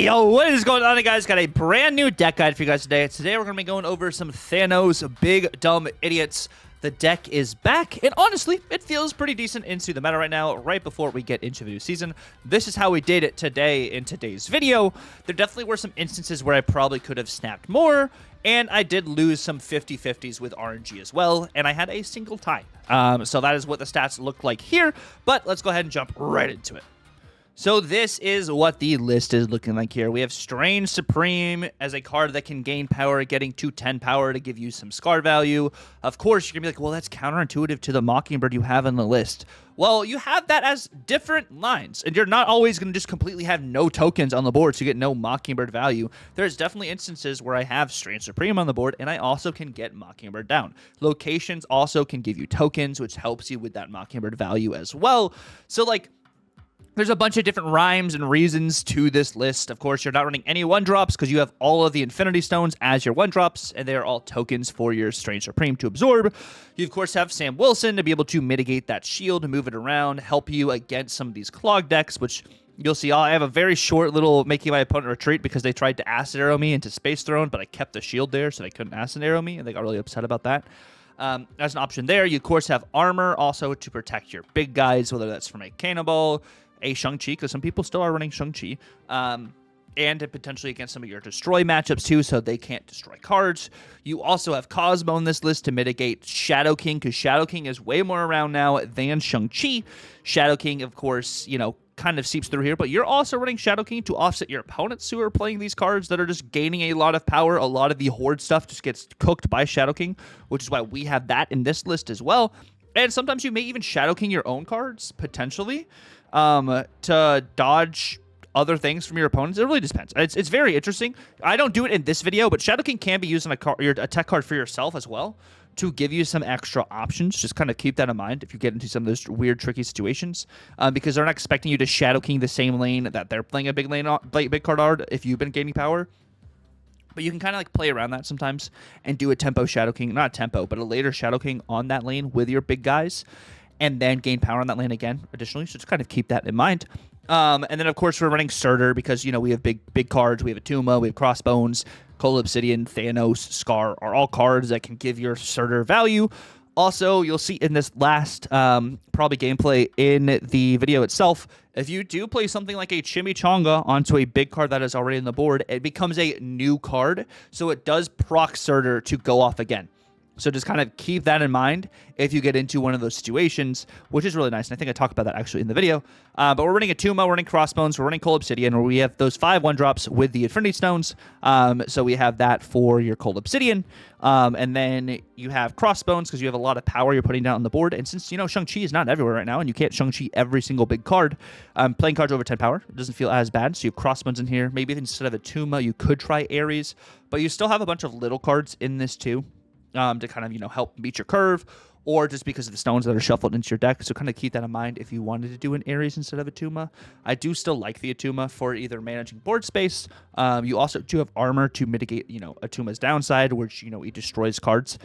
Yo, what is going on, guys? Got a brand new deck guide for you guys today. Today, we're going to be going over some Thanos Big Dumb Idiots. The deck is back, and honestly, it feels pretty decent into the meta right now, right before we get into the new season. This is how we did it today in today's video. There definitely were some instances where I probably could have snapped more, and I did lose some 50-50s with RNG as well, and I had a single tie. So that is what the stats look like here, but let's go ahead and jump right into it. So this is what the list is looking like here. We have Strange Supreme as a card that can gain power, getting to 10 power to give you some scar value. Of course, you're going to be like, well, that's counterintuitive to the Mockingbird you have on the list. Well, you have that as different lines, and you're not always going to just completely have no tokens on the board so you get no Mockingbird value. There's definitely instances where I have Strange Supreme on the board, and I also can get Mockingbird down. Locations also can give you tokens, which helps you with that Mockingbird value as well. So, like, there's a bunch of different rhymes and reasons to this list. Of course, you're not running any 1-drops because you have all of the Infinity Stones as your 1-drops, and they are all tokens for your Strange Supreme to absorb. You, of course, have Sam Wilson to be able to mitigate that shield and move it around, help you against some of these clog decks, which you'll see. I have a very short little making my opponent retreat because they tried to acid arrow me into Space Throne, but I kept the shield there, so they couldn't acid arrow me, and they got really upset about that. As an option there, you, of course, have armor also to protect your big guys, whether that's from a Cannonball, a Shang-Chi, because some people still are running Shang-Chi, and potentially against some of your destroy matchups too, so they can't destroy cards. You also have Cosmo in this list to mitigate Shadow King, because Shadow King is way more around now than Shang-Chi. Shadow King, of course, you know, kind of seeps through here, but you're also running Shadow King to offset your opponents who are playing these cards that are just gaining a lot of power. A lot of the Horde stuff just gets cooked by Shadow King, which is why we have that in this list as well. And sometimes you may even Shadow King your own cards, potentially, to dodge other things from your opponents. It really depends. It's very interesting. I don't do it in this video, but Shadow King can be used on a tech card for yourself as well to give you some extra options. Just kind of keep that in mind if you get into some of those weird, tricky situations, because they're not expecting you to Shadow King the same lane that they're playing a big card art if you've been gaining power. But you can kind of like play around that sometimes and do a tempo Shadow King, not a tempo, but a later Shadow King on that lane with your big guys, and then gain power on that lane again additionally. So just kind of keep that in mind. And then, of course, we're running Surtur because, you know, we have big cards. We have Atuma, we have Crossbones, Cold Obsidian, Thanos, Scar are all cards that can give your Surtur value. Also, you'll see in this last probably gameplay in the video itself, if you do play something like a Chimichanga onto a big card that is already on the board, it becomes a new card, so it does proc Surtur to go off again. So just kind of keep that in mind if you get into one of those situations, which is really nice. And I think I talked about that actually in the video. But we're running Atuma, we're running Crossbones, we're running Cold Obsidian, where we have those 5 1-drops with the Infinity Stones. So we have that for your Cold Obsidian. And then you have Crossbones because you have a lot of power you're putting down on the board. And since, you know, Shang-Chi is not everywhere right now, and you can't Shang-Chi every single big card, playing cards over 10 power doesn't feel as bad. So you have Crossbones in here. Maybe instead of Atuma, you could try Ares. But you still have a bunch of little cards in this too, to kind of, you know, help beat your curve, or just because of the stones that are shuffled into your deck. So kind of keep that in mind if you wanted to do an Ares instead of Atuma. I do still like the Atuma for either managing board space. You also do have armor to mitigate, you know, Atuma's downside, which, you know, he destroys cards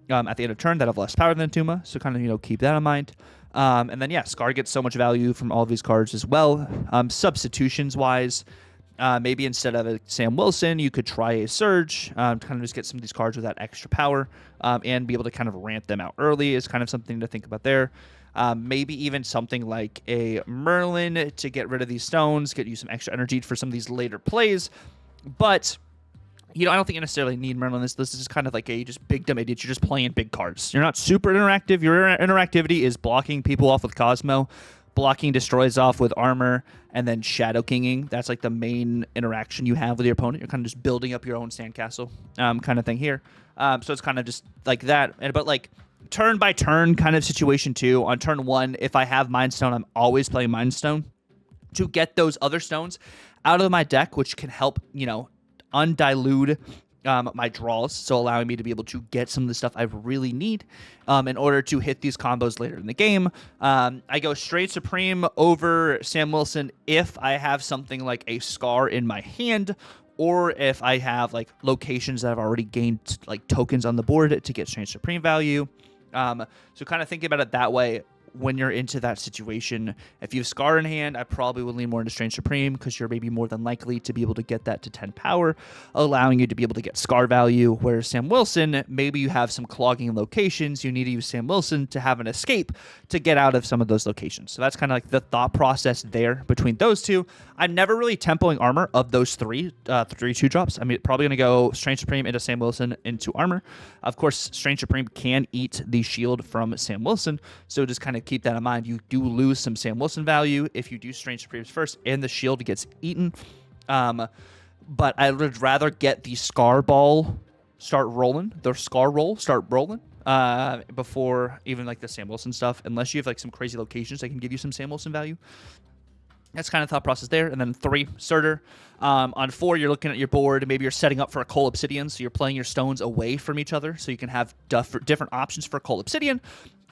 at the end of turn that have less power than Atuma. So kind of, you know, keep that in mind. And then, yeah, Scar gets so much value from all of these cards as well. Substitutions-wise, maybe instead of a Sam Wilson, you could try a Surge, to kind of just get some of these cards with that extra power, and be able to kind of ramp them out early is kind of something to think about there. Maybe even something like a Merlin to get rid of these stones, get you some extra energy for some of these later plays. But, you know, I don't think you necessarily need Merlin. This is kind of like a just big dumb idiot. You're just playing big cards. You're not super interactive. Your interactivity is blocking people off with Cosmo, blocking destroys off with armor, and then Shadow Kinging. That's like the main interaction you have with your opponent. You're kind of just building up your own sandcastle, kind of thing here. So it's kind of just like that. But like turn by turn kind of situation too. On turn 1, if I have Mind Stone, I'm always playing Mind Stone to get those other stones out of my deck, which can help, you know, undilute my draws, so allowing me to be able to get some of the stuff I really need in order to hit these combos later in the game. I go straight Supreme over Sam Wilson if I have something like a Scar in my hand, or if I have like locations that I've already gained like tokens on the board to get Strange Supreme value. So kind of thinking about it that way. when you're into that situation. If you have Scar in hand, I probably would lean more into Strange Supreme because you're maybe more than likely to be able to get that to 10 power, allowing you to be able to get Scar value. Whereas Sam Wilson, maybe you have some clogging locations. You need to use Sam Wilson to have an escape to get out of some of those locations. So that's kind of like the thought process there between those two. I'm never really tempoing armor of those three 2-drops. I mean, probably going to go Strange Supreme into Sam Wilson into armor. Of course, Strange Supreme can eat the shield from Sam Wilson, so just kind of keep that in mind. You do lose some Sam Wilson value if you do Strange Supremes first and the shield gets eaten. But I would rather get the Scar Ball start rolling, the Scar Roll start rolling, before even like the Sam Wilson stuff, unless you have like some crazy locations that can give you some Sam Wilson value. That's kind of thought process there. And then 3, Surtur. On 4, you're looking at your board. Maybe you're setting up for a Coal Obsidian, so you're playing your stones away from each other, so you can have different options for Coal Obsidian.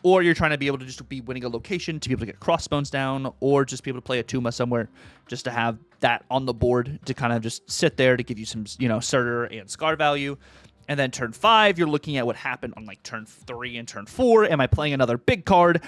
Or you're trying to be able to just be winning a location to be able to get crossbones down, or just be able to play a Tuma somewhere, just to have that on the board to kind of just sit there to give you some, Surtur and Scar value. And then turn 5, you're looking at what happened on like turn 3 and turn 4. Am I playing another big card?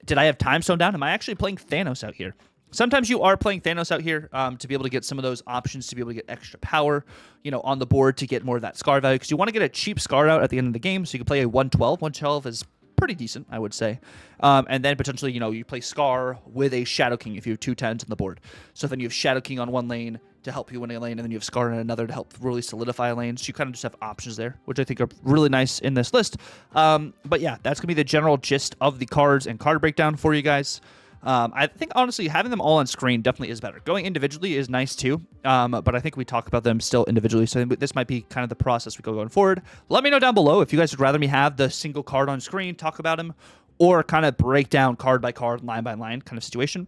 Did I have Time Stone down? Am I actually playing Thanos out here? Sometimes you are playing Thanos out here to be able to get some of those options, to be able to get extra power, on the board to get more of that Scar value. Because you want to get a cheap Scar out at the end of the game, so you can play a 112. 112 is pretty decent, I would say. And then potentially, you play Scar with a Shadow King if you have 2 10s on the board. So then you have Shadow King on one lane to help you win a lane, and then you have Scar on another to help really solidify a lane. So you kind of just have options there, which I think are really nice in this list. But yeah, that's going to be the general gist of the cards and card breakdown for you guys. I think, honestly, having them all on screen definitely is better. Going individually is nice, too, but I think we talk about them still individually, so this might be kind of the process we go going forward. Let me know down below if you guys would rather me have the single card on screen, talk about them, or kind of break down card by card, line by line kind of situation.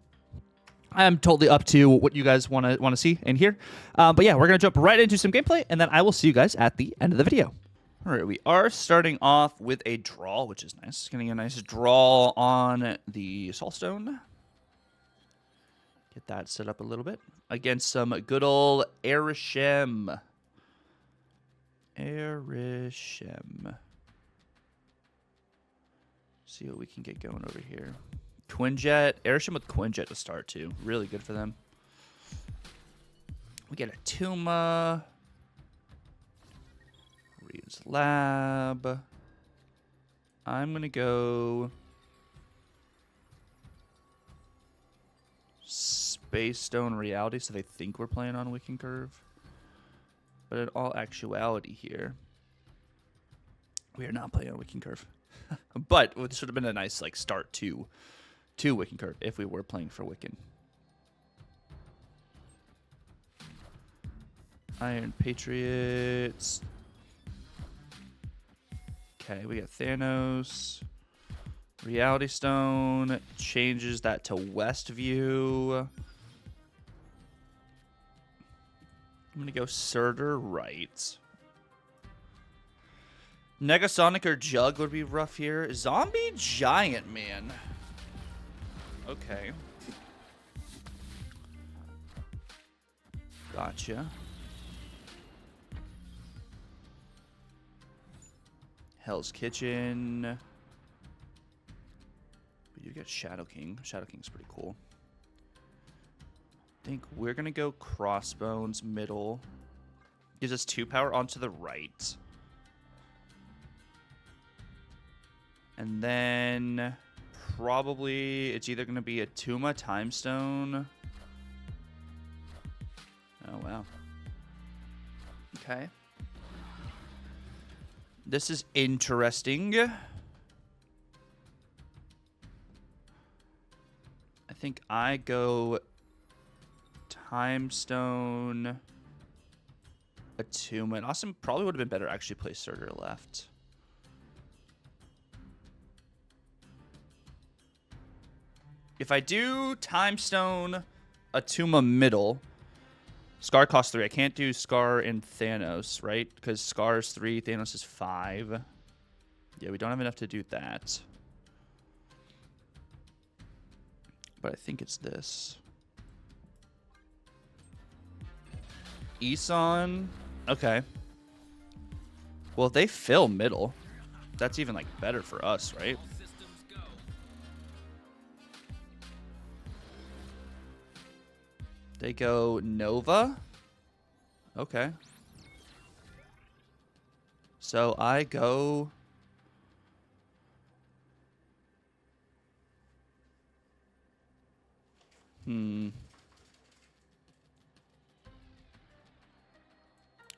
I'm totally up to what you guys want to see and hear. But yeah, we're going to jump right into some gameplay, and then I will see you guys at the end of the video. All right, we are starting off with a draw, which is nice. Getting a nice draw on the Soulstone. Get that set up a little bit. Against some good old Arishem. Arishem. See what we can get going over here. Quinjet. Arishem with Quinjet to start, too. Really good for them. We get a Tuma. Reed's Lab. I'm going to go Space Stone Reality, so they think we're playing on Wicking Curve. But in all actuality here, we are not playing on Wicking Curve. But this would have been a nice start to Wicking Curve if we were playing for Wiccan. Iron Patriots. Okay, we got Thanos. Reality Stone changes that to Westview. I'm going to go Surtur right. Negasonic or Jug would be rough here. Zombie Giant, man. Okay. Gotcha. Hell's Kitchen. We do get Shadow King. Shadow King's pretty cool. I think we're going to go Crossbones middle. Gives us 2 power onto the right. And then probably it's either going to be a Tuma Time Stone. Oh, wow. Okay. This is interesting. I think I go Time Stone, a Tuma. And Austin probably would have been better actually play Surtur left. If I do Time Stone, a Tuma middle, Scar costs 3. I can't do Scar and Thanos, right? Because Scar is 3, Thanos is 5. Yeah, we don't have enough to do that. But I think it's this. Isan. Okay. Well, if they fill middle, that's even better for us, right? They go Nova. Okay. So I go...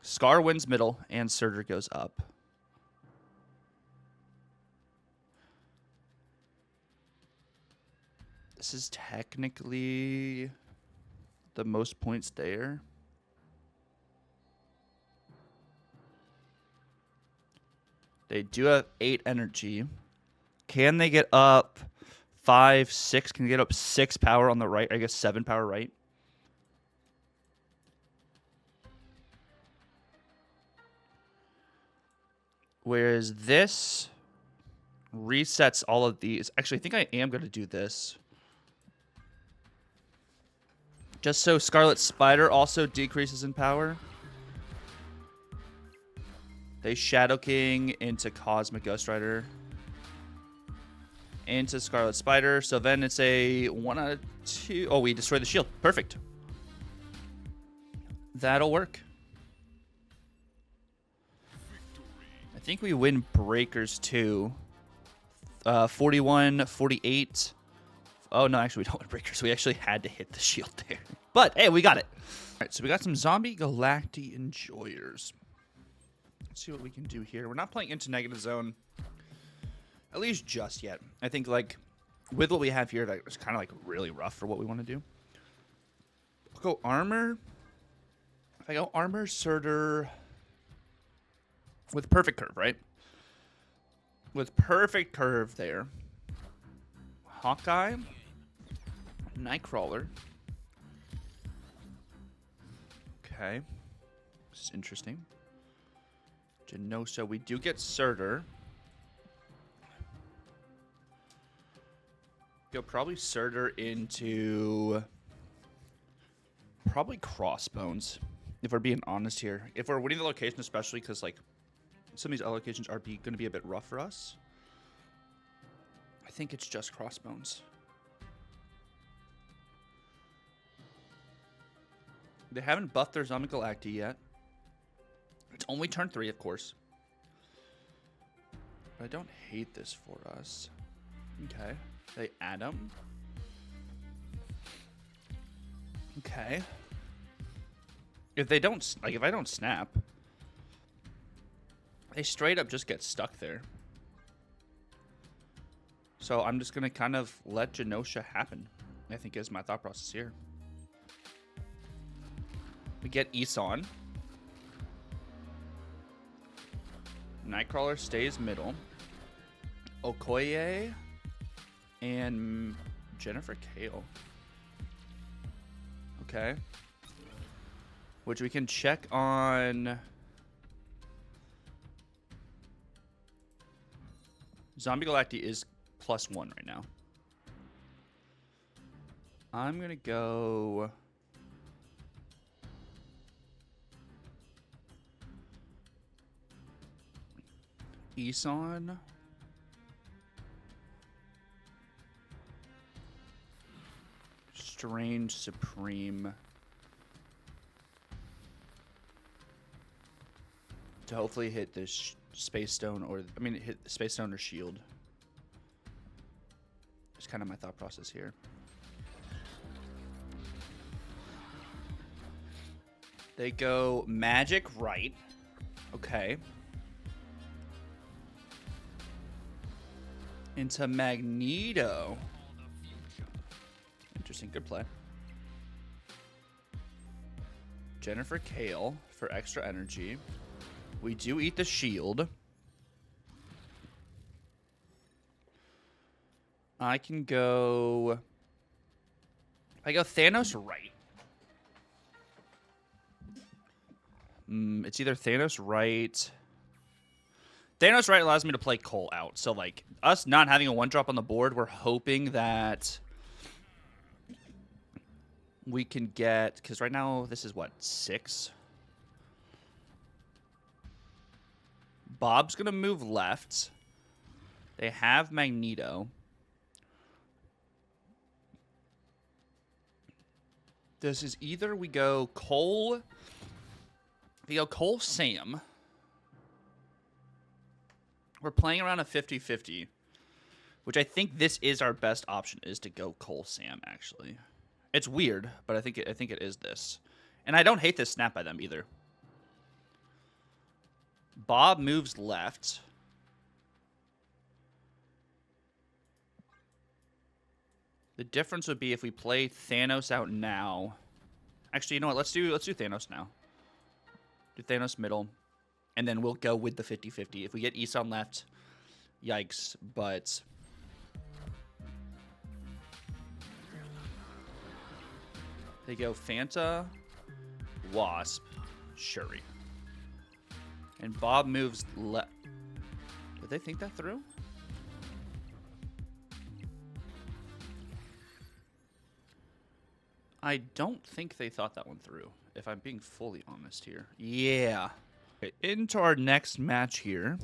Scar wins middle, and Surtur goes up. This is technically the most points there. They do have 8 energy. Can they get up 5, 6? Can they get up 6 power on the right? I guess 7 power right. Whereas this resets all of these. Actually, I think I am going to do this. Just so Scarlet Spider also decreases in power. They Shadow King into Cosmic Ghost Rider. Into Scarlet Spider. So then it's a 1 out of 2. Oh, we destroy the shield. Perfect. That'll work. I think we win Breakers too. 41, 48. Oh, no, actually, we don't win Breakers. We actually had to hit the shield there. But, hey, we got it. All right, so we got some Zombie Galacti Enjoyers. Let's see what we can do here. We're not playing into Negative Zone, at least just yet. I think, like, with what we have here, that was kind of, like, really rough for what we want to do. I'll go Armor. If I go Armor, Surtur... with Perfect Curve, right? With Perfect Curve there. Hawkeye. Nightcrawler. Okay. This is interesting. Genosha. We do get Surtur. Go probably Surtur into... probably Crossbones. If we're being honest here. If we're winning the location, especially because, like, some of these other locations are going to be a bit rough for us. I think it's just Crossbones. They haven't buffed their Zombie Galacti yet. It's only turn 3, of course. But I don't hate this for us. Okay. They add them. Okay. If they don't, like, if I don't snap, they straight up just get stuck there. So I'm just going to kind of let Genosha happen, I think is my thought process here. We get Isan. Nightcrawler stays middle. Okoye and Jennifer Kale. Okay. Which we can check on... Zombie Galacti is +1 right now. I'm going to go... Isan. Strange Supreme. To hopefully hit this Space Stone or... I mean, hit Space Stone or Shield. It's kind of my thought process here. They go Magic right. Okay. Into Magneto. Interesting. Good play. Jennifer Kale for extra energy. We do eat the shield. I can go... I go Thanos right. It's either Thanos right... Thanos right allows me to play Cole out. So, like, us not having a 1-drop on the board, we're hoping that we can get... Because right now, this is what, 6? Bob's going to move left. They have Magneto. This is either we go Cole... We go Cole Sam. We're playing around a 50-50. Which I think this is our best option, is to go Cole Sam, actually. It's weird, but I think it is this. And I don't hate this snap by them either. Bob moves left. The difference would be if we play Thanos out now. Actually, you know what? Let's do Thanos now. Do Thanos middle. And then we'll go with the 50-50. If we get East on left, yikes. But... They go Fanta, Wasp, Shuri. And Bob moves left. Did they think that through? I don't think they thought that one through, if I'm being fully honest here. Yeah. Okay, into our next match here.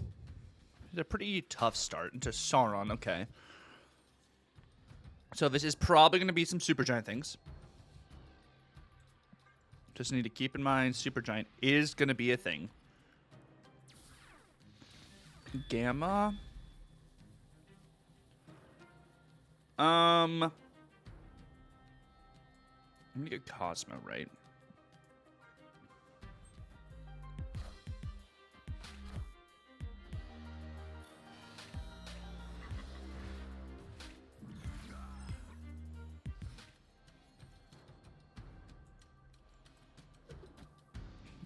It's a pretty tough start into Sauron, okay. So this is probably going to be some Supergiant things. Just need to keep in mind, Supergiant is going to be a thing. Gamma. I'm going to get Cosmo, right?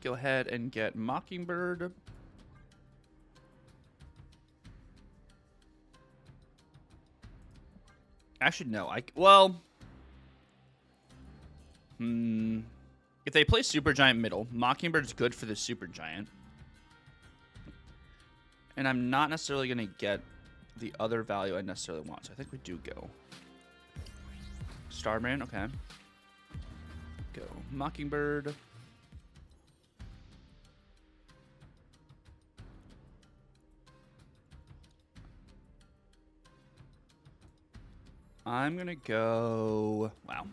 Go ahead and get Mockingbird. Actually, no. If they play Supergiant middle, Mockingbird's good for the Supergiant. And I'm not necessarily going to get the other value I necessarily want. So I think we do go. Starman, okay. Go Mockingbird. I'm going to go... Wow.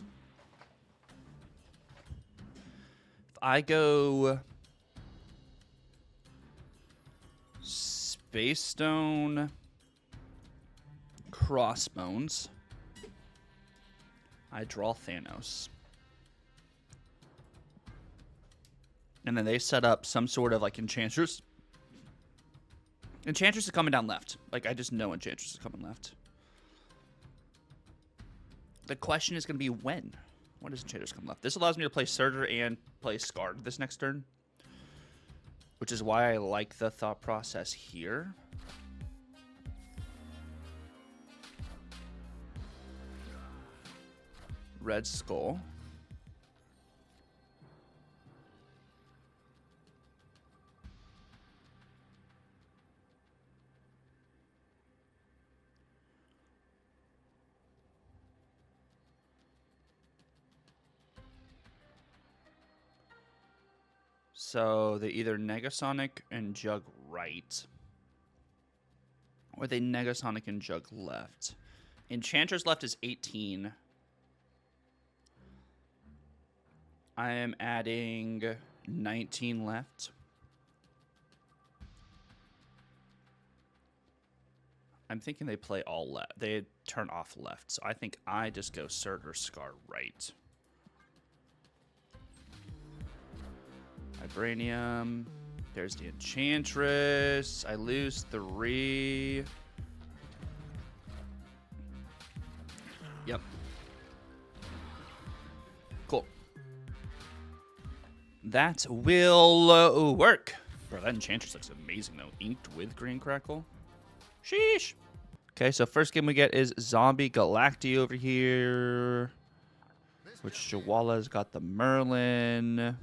If I go... Space Stone... Crossbones... I draw Thanos. And then they set up some sort of, like, Enchantress. Enchantress is coming down left. Like, I just know Enchantress is coming left. The question is going to be when. When does Enchantress come left? This allows me to play Surtur and play Scarred this next turn. Which is why I like the thought process here. Red Skull. So they either Negasonic and Jug right, or they Negasonic and Jug left. Enchantress left is 18. I am adding 19 left. I'm thinking they play all left. They turn off left, so I think I just go Surtur Scar right. Vibranium. There's the Enchantress. I lose 3. Yep. Cool. That will work. Bro, that Enchantress looks amazing, though. Inked with Green Crackle. Sheesh. Okay, so first game we get is Zombie Galacti over here. Which Jawala's got the Merlin.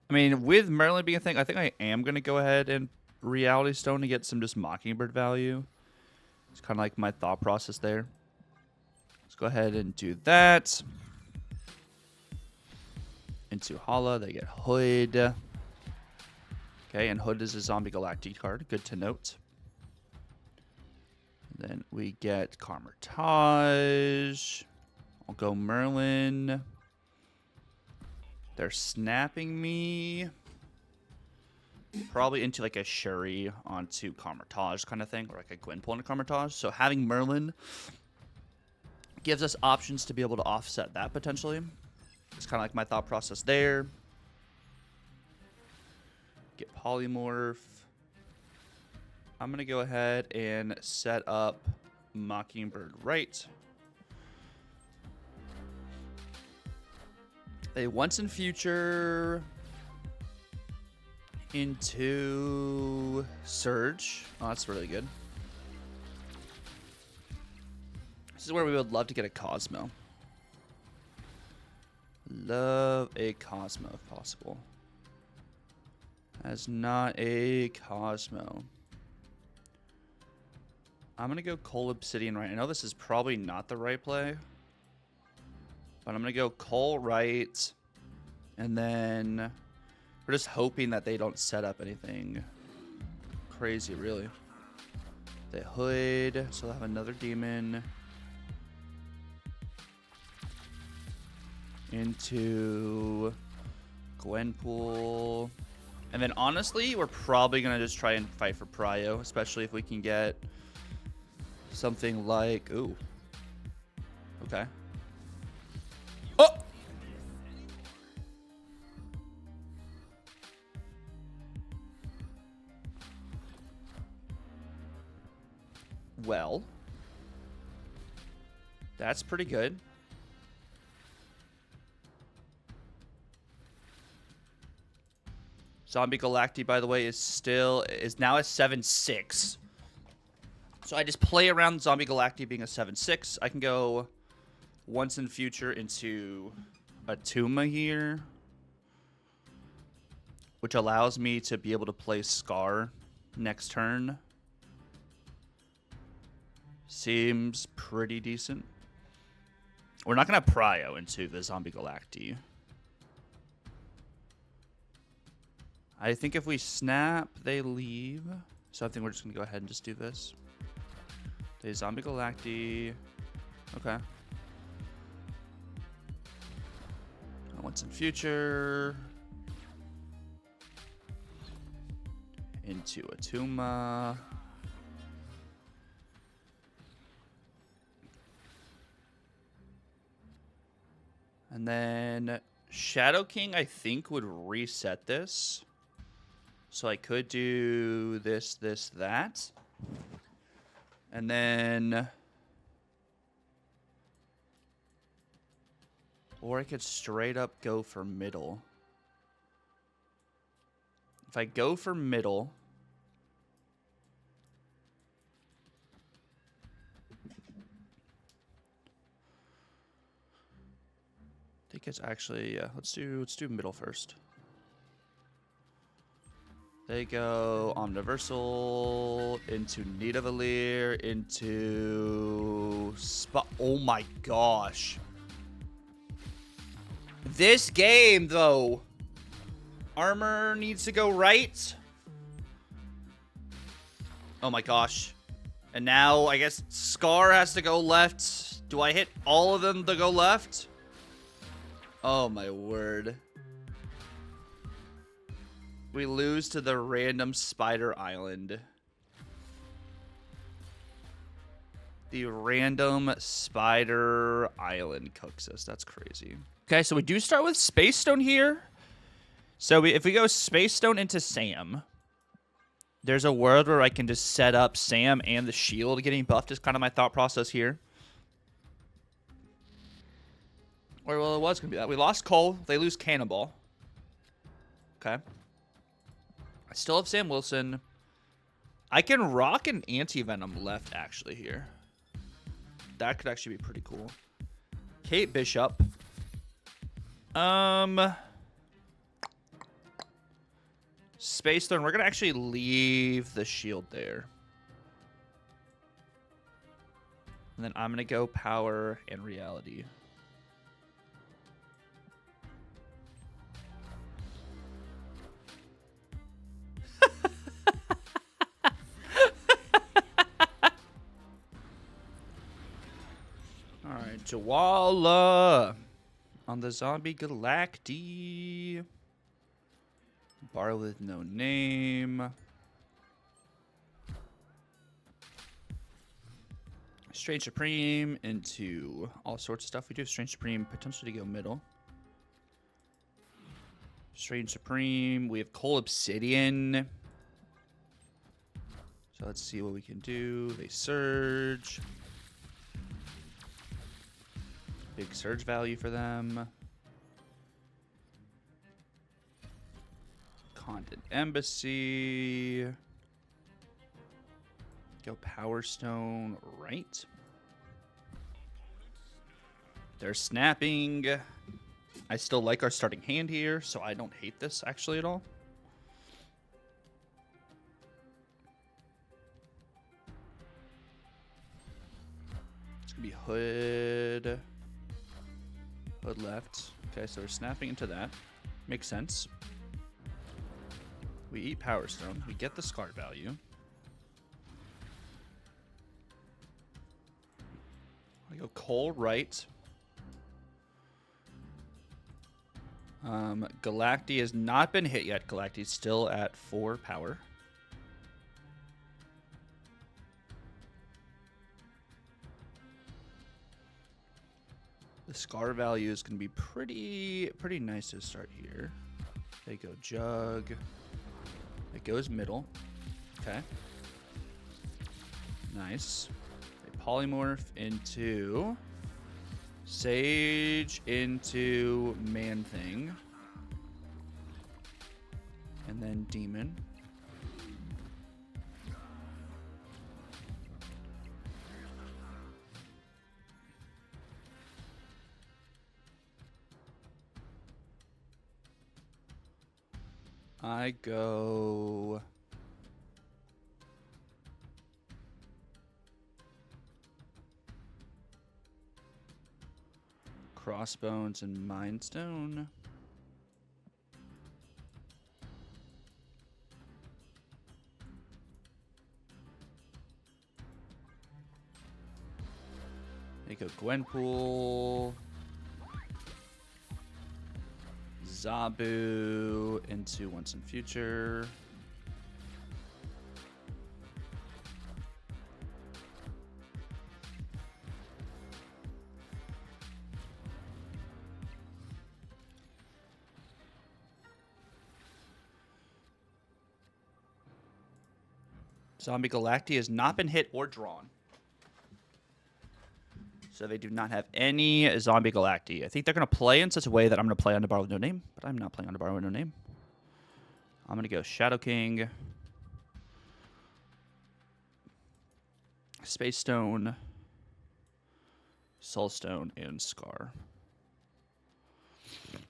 I mean, with Merlin being a thing, I think I am going to go ahead and Reality Stone to get some just Mockingbird value. It's kind of like my thought process there. Let's go ahead and do that. Into Hala, they get Hood. Okay, and Hood is a Zombie Galactic card. Good to note. Then we get Carmitage. I'll go Merlin. They're snapping me. Probably into like a Shuri onto Carmitage kind of thing, or like a Gwenpool into Carmitage. So having Merlin gives us options to be able to offset that potentially. It's kind of like my thought process there. Get Polymorph. I'm going to go ahead and set up Mockingbird right. A once and future into Surge. Oh, that's really good. This is where we would love to get a Cosmo. Love a Cosmo if possible. As not a Cosmo. I'm going to go Coal Obsidian right. I know this is probably not the right play. But I'm going to go Coal right. And then we're just hoping that they don't set up anything crazy, really. They Hood, so they'll have another Demon. Into Gwenpool. And then honestly, we're probably going to just try and fight for Prio, especially if we can get something like... Ooh. Okay. Oh! Well. That's pretty good. Zombie Galacti, by the way, is now a 7-6. So I just play around Zombie Galacti being a 7-6. I can go once in future into Atuma here, which allows me to be able to play Scar next turn. Seems pretty decent. We're not going to Prio into the Zombie Galacti. I think if we snap, they leave. So I think we're just going to go ahead and just do this. They Zombie Galacti. Okay. Once in future. Into Atuma. And then Shadow King, I think, would reset this. So I could do this, that. And then... Or I could straight up go for middle. If I go for middle... I think it's actually... Yeah, let's do middle first. They go Omniversal into Nidavellir into Spot. Oh my gosh. This game, though. Armor needs to go right. Oh my gosh. And now, I guess Scar has to go left. Do I hit all of them to go left? Oh my word. We lose to the random Spider Island. The random Spider Island cooks us. That's crazy. Okay, so we do start with Space Stone here. So if we go Space Stone into Sam, there's a world where I can just set up Sam and the shield getting buffed is kind of my thought process here. Or, well, it was going to be that. We lost Cole. They lose Cannonball. Okay. I still have Sam Wilson. I can rock an Anti-Venom left, actually, here. That could actually be pretty cool. Kate Bishop. Space Throne. We're going to actually leave the shield there. And then I'm going to go Power and Reality. Dwala on the Zombie Galacti. Bar with no name. Strange Supreme into all sorts of stuff. We do have Strange Supreme potentially to go middle. Strange Supreme. We have Coal Obsidian. So let's see what we can do. They surge. Big surge value for them. Condon Embassy. Go Power Stone right. They're snapping. I still like our starting hand here, so I don't hate this actually at all. It's gonna be Hood. Hood left. Okay, so we're snapping into that. Makes sense. We eat Power Stone. We get the Scar value. I go Coal right. Galacti has not been hit yet. Galacti's still at 4 power. The Scar value is going to be pretty nice to start here. They go Jug. It goes middle. Okay. Nice. Polymorph into Sage into Man-Thing. And then Demon. I go Crossbones and Mind Stone. They go Gwenpool. Zabu into Once and Future. Zombie Galacti has not been hit or drawn. So they do not have any Zombie Galacti. I think they're going to play in such a way that I'm going to play on the Bar with no name, but I'm not playing on the Bar with no name. I'm going to go Shadow King, Space Stone, Soul Stone, and Scar. And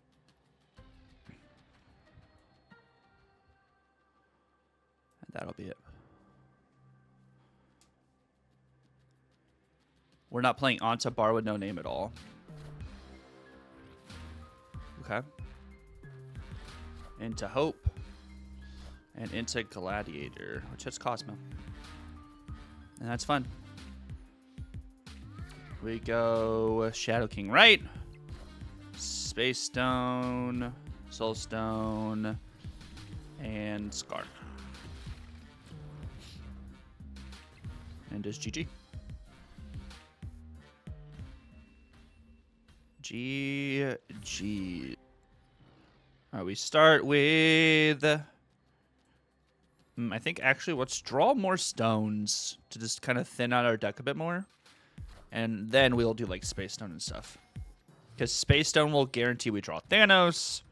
that'll be it. We're not playing onto Bar with no name at all. Okay. Into Hope. And into Gladiator, which hits Cosmo. And that's fun. We go Shadow King right. Space Stone. Soul Stone. And Scar. And just GG. GG. All right, we start with... I think actually let's draw more stones to just kind of thin out our deck a bit more. And then we'll do like Space Stone and stuff. Because Space Stone will guarantee we draw Thanos.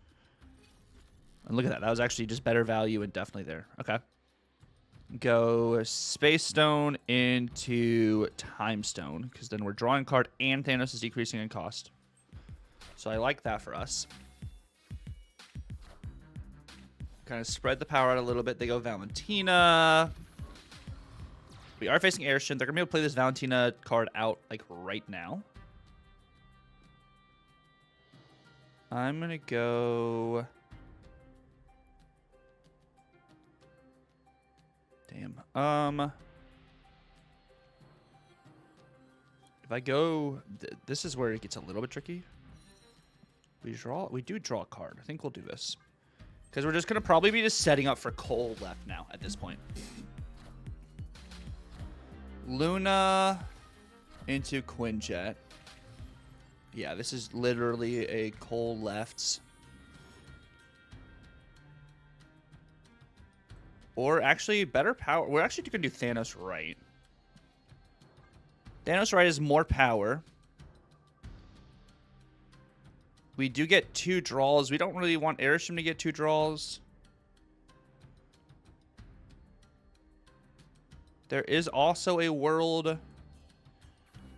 And look at that. That was actually just better value and definitely there. Okay. Go Space Stone into Time Stone. Because then we're drawing a card and Thanos is decreasing in cost. So I like that for us. Kind of spread the power out a little bit. They go Valentina. We are facing Airstream. They're going to be able to play this Valentina card out like right now. I'm going to go... Damn. If I go, this is where it gets a little bit tricky. We do draw a card. I think we'll do this. Because we're just going to probably be just setting up for Cole left now at this point. Luna into Quinjet. Yeah, this is literally a Cole lefts. Or actually, better power. We're actually going to do Thanos right. Thanos right is more power. We do get 2 draws. We don't really want Airshim to get 2 draws. There is also a world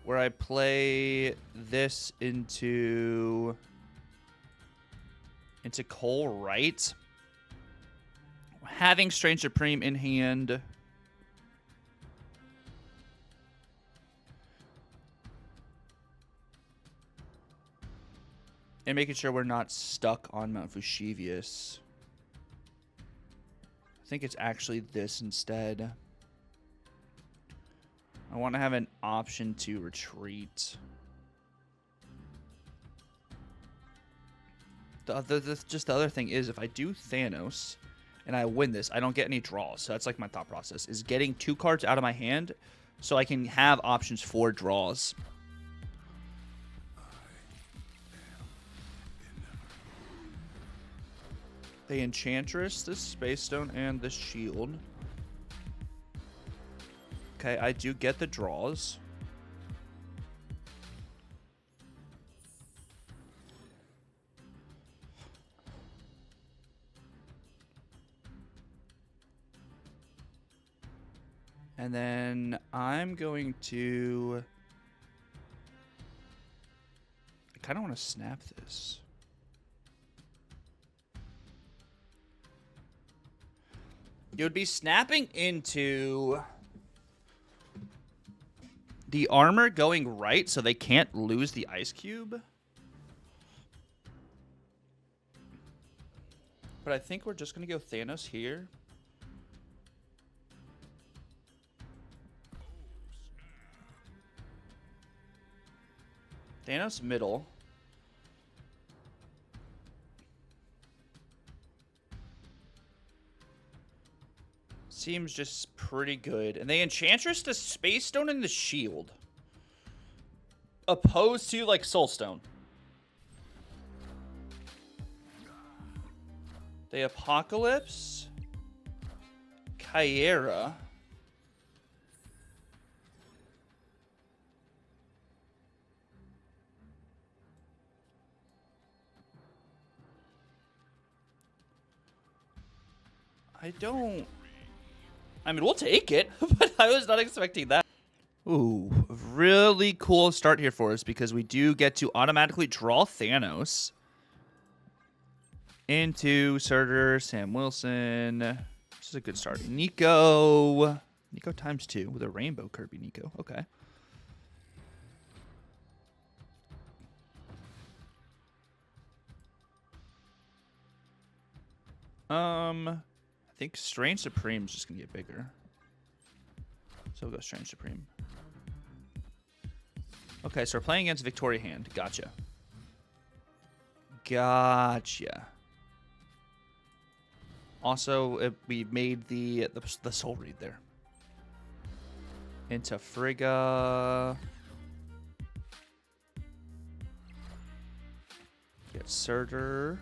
where I play this into Cole right. Having Strange Supreme in hand. And making sure we're not stuck on Mount Fushievius. I think it's actually this instead. I want to have an option to retreat. Just the other thing is, if I do Thanos and I win this, I don't get any draws. So that's like my thought process, is getting 2 cards out of my hand so I can have options for draws. The Enchantress, this Space Stone, and the Shield. Okay, I do get the draws. And then I'm going to... I kind of want to snap this. You would be snapping into the armor going right so they can't lose the ice cube. But I think we're just going to go Thanos here. Thanos middle. Seems just pretty good. And they Enchantress the Space Stone and the Shield. Opposed to, like, Soul Stone. They Apocalypse. Kyera. I mean, we'll take it, but I was not expecting that. Ooh, really cool start here for us because we do get to automatically draw Thanos into Surtur, Sam Wilson. This is a good start. Nico times 2 with a Rainbow Kirby Nico. Okay. I think Strange Supreme is just going to get bigger. So we'll go Strange Supreme. Okay, so we're playing against Victoria hand. Gotcha. Gotcha. Also, we made the Soul Read there. Into Frigga. Get Surtur.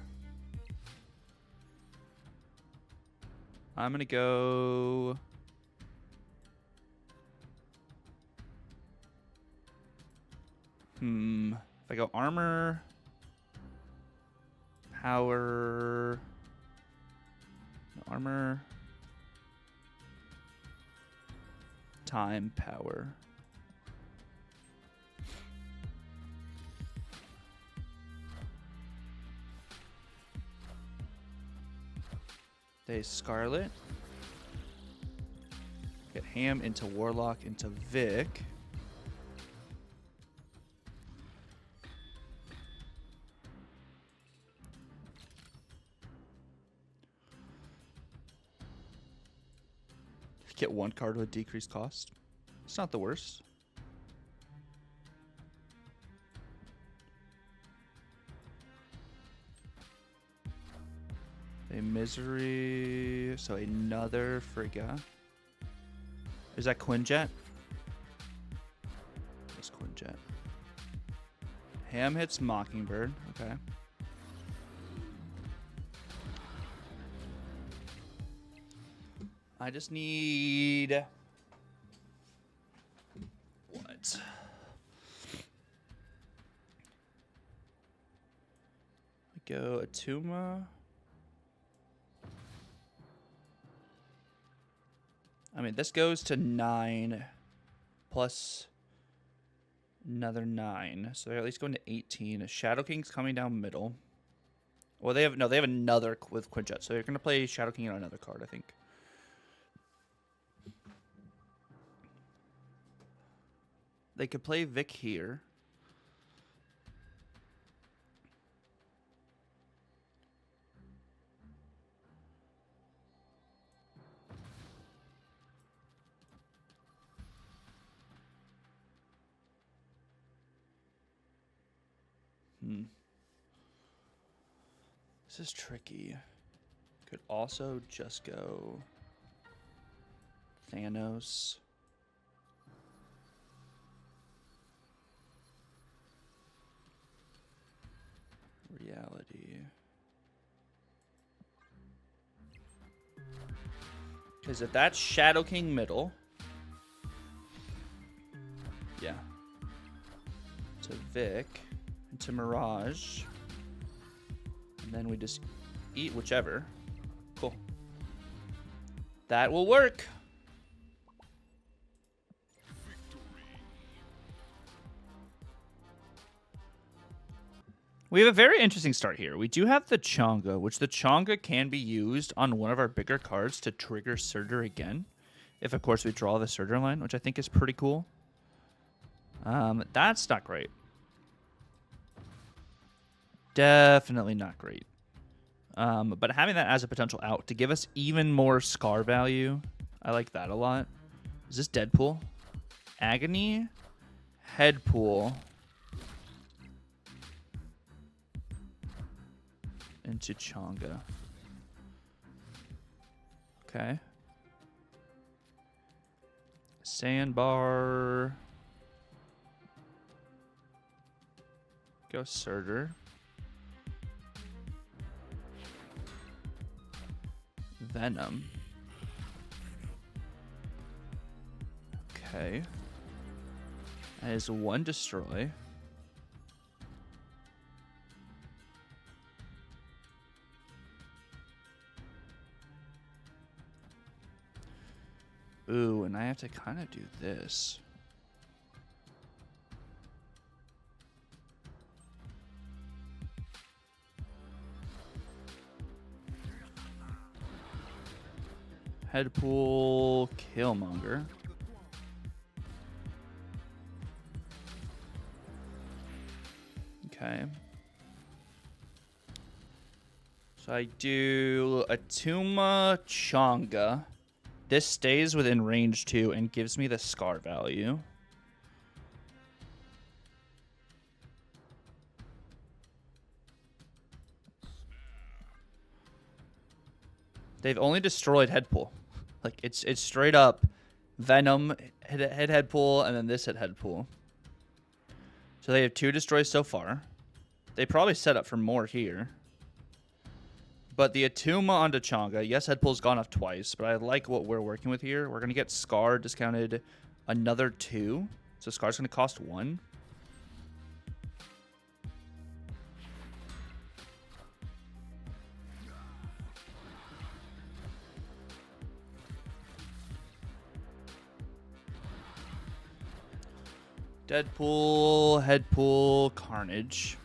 I'm going to go... If I go armor, power, no armor, time, power. They Scarlet. Get Ham into Warlock into Vic. Get 1 card with decreased cost. It's not the worst. A Misery. So another Frigga. Is that Quinjet? That's Quinjet. Ham hits Mockingbird. Okay. I just need... What? Go Atuma. I mean, this goes to 9 plus another 9. So they're at least going to 18. Shadow King's coming down middle. Well, they have another with Quinjet. So they're going to play Shadow King on another card, I think. They could play Vic here. This is tricky. Could also just go Thanos. Reality. Because if that's Shadow King middle. Yeah. To Vic. Into Mirage. And then we just eat whichever. Cool. That will work. We have a very interesting start here. We do have the Chonga, which the Chonga can be used on one of our bigger cards to trigger Surtur again. If, of course, we draw the Surtur line, which I think is pretty cool. That's not great. Definitely not great. But having that as a potential out to give us even more Scar value, I like that a lot. Is this Deadpool? Agony? Headpool. Into Chonga. Okay. Sandbar. Go Surtur. Venom. Okay. That is one destroy. Ooh, and I have to kind of do this. Headpool, Killmonger. Okay. So I do Atuma, Chonga. This stays within range 2 and gives me the Scar value. They've only destroyed Headpool. Like, it's straight up Venom, hit Headpool, and then this hit Headpool. So they have 2 destroys so far. They probably set up for more here. But the Atuma onto Chonga, yes, Headpool's gone off twice, but I like what we're working with here. We're going to get Scar discounted another 2. So Scar's going to cost 1. Deadpool, Headpool, Carnage.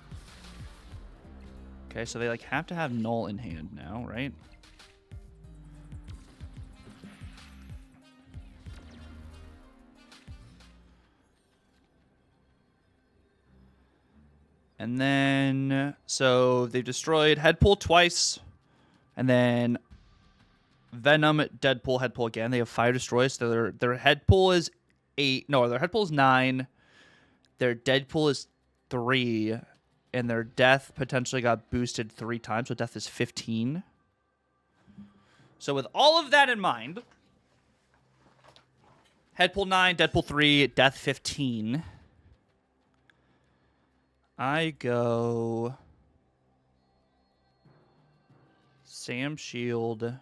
Okay, so they like have to have Null in hand now, right? And then, so they've destroyed Headpool twice, and then Venom, Deadpool, Headpool again. They have 5 destroys. So their Headpool is 8. No, their Headpool is 9. Their Deadpool is 3. And their death potentially got boosted 3 times, so death is 15. So with all of that in mind, Headpool 9, Deadpool 3, Death 15. I go Sam Shield,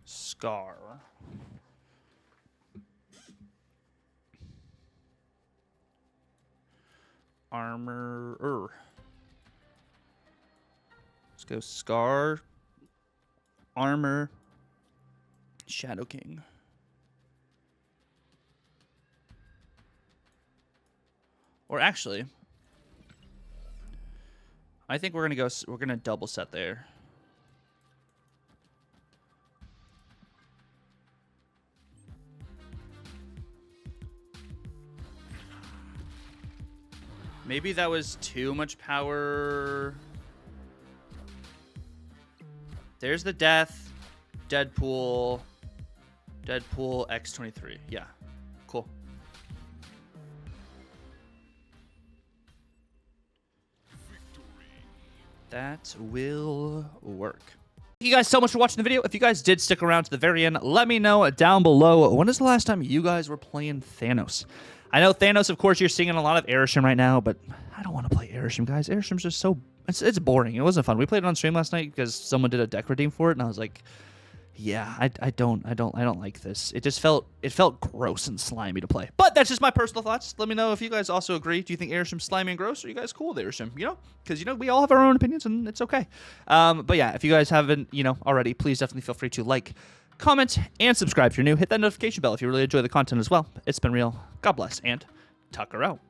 Scar. Armor. Let's go Scar, Armor, Shadow King. Or actually, I think we're gonna double set there. Maybe that was too much power. There's the Death, Deadpool, X23. Yeah, cool. That will work. Thank you guys so much for watching the video. If you guys did stick around to the very end, let me know down below. When is the last time you guys were playing Thanos? I know Thanos, of course, you're seeing a lot of Airshim right now, but I don't want to play Airshim, guys. Airshim's just so... It's boring. It wasn't fun. We played it on stream last night because someone did a deck redeem for it, and I was like, yeah, I don't like this. It felt gross and slimy to play. But that's just my personal thoughts. Let me know if you guys also agree. Do you think Airshim's slimy and gross? Or are you guys cool with Airshim? You know, because we all have our own opinions and it's okay. But yeah, if you guys haven't already, please definitely feel free to like, comment, and subscribe if you're new. Hit that notification bell if you really enjoy the content as well. It's been real. God bless and Tucker out.